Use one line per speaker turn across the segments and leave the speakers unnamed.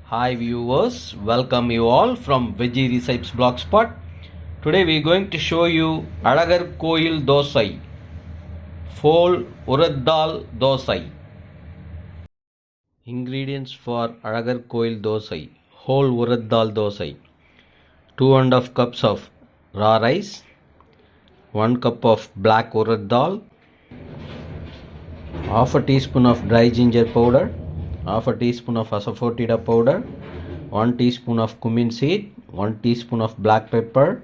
Hi viewers, welcome you all from Veggie Recipes Blogspot. Today we are going to show you Azhagar Kovil Dosa, full Urad Dal Dosa. Ingredients for Azhagar Kovil Dosa: whole Urad Dal Dosa, 2.5 cups of raw rice, 1 cup of black Urad Dal, half a teaspoon of dry ginger powder, half a teaspoon of asafoetida powder, 1 teaspoon of cumin seed, 1 teaspoon of black pepper,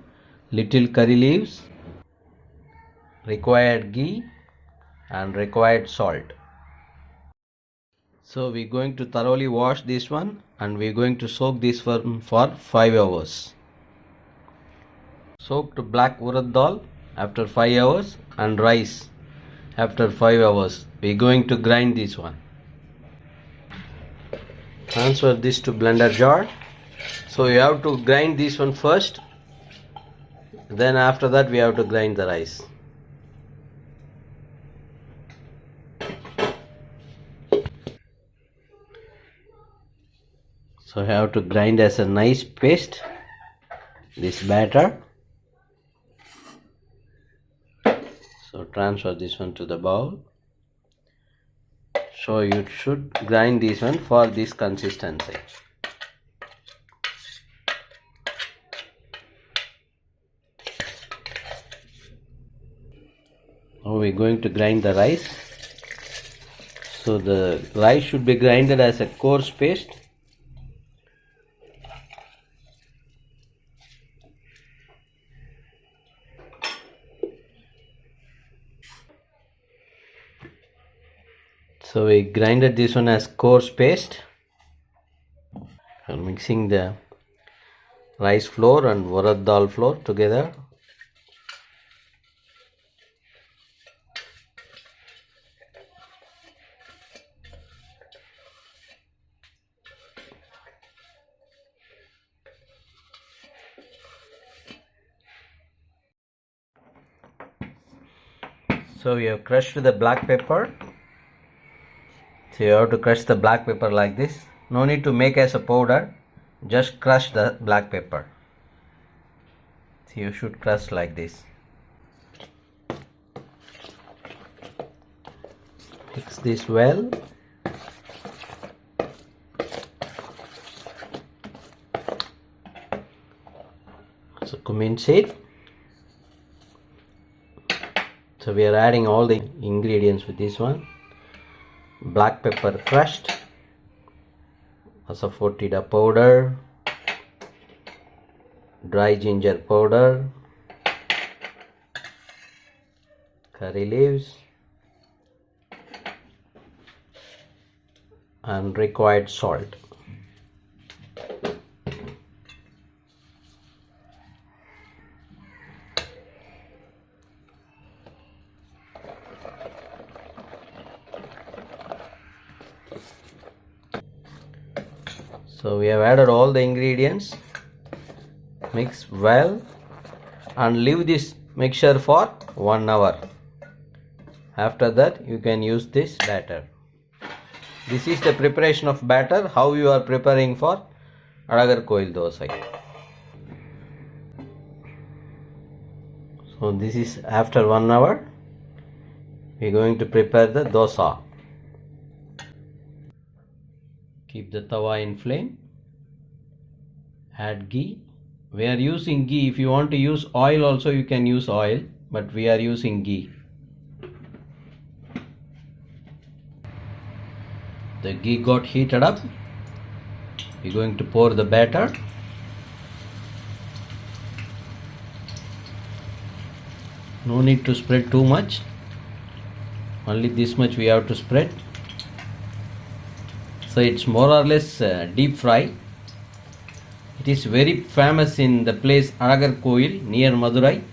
little curry leaves, required ghee and required salt. So we're going to thoroughly wash this one and we're going to soak this one for 5 hours. Soak to black urad dal after 5 hours and rice after 5 hours. We're going to grind this one. Transfer this to blender jar. So you have to grind this one first, then after that we have to grind the rice. So you have to grind as a nice paste this batter. So transfer this one to the bowl. So you should grind this one for this consistency. Now we're going to grind the rice. So the rice should be grinded as a coarse paste. So we grinded this one as coarse paste. I'm mixing the rice flour and urad dal flour together. So we have crushed the black pepper. So you have to crush the black pepper like this. No need to make as a powder, just crush the black pepper. So you should crush like this. Mix this well. So cumin seed. So we are adding all the ingredients with this one. Black pepper crushed, asafoetida powder, dry ginger powder, curry leaves and required salt. So we have added all the ingredients. Mix well and leave this mixture for 1 hour. After that you can use this batter. This is the preparation of batter, how you are preparing for Azhagar Kovil Dosa. So this is after 1 hour. We are going to prepare the dosa. Keep the tawa in flame. Add ghee. We are using ghee. If you want to use oil also you can use oil, but we are using ghee. The ghee got heated up. We are going to pour the batter. No need to spread too much. Only this much we have to spread. So it's more or less deep fry. It is very famous in the place Azhagar Kovil near Madurai.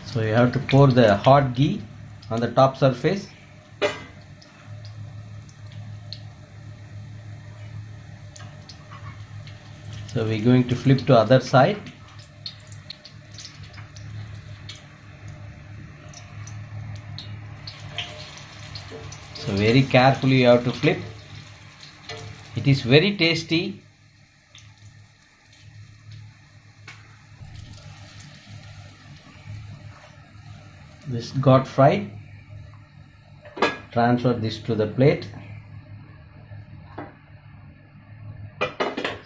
So you have to pour the hot ghee on the top surface. So we're going to flip to other side. So very carefully you have to flip. It is very tasty. This got fried. Transfer this to the plate.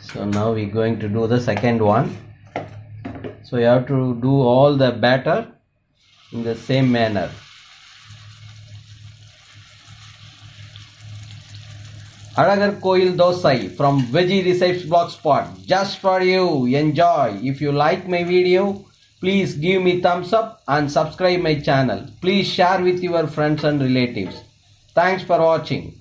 So now we're going to do the second one. So you have to do all the batter in the same manner. Azhagar Kovil Dosa from Veggie Recipes Blogspot, just for you. Enjoy. If you like my video, please give me thumbs up and subscribe my channel. Please share with your friends and relatives. Thanks for watching.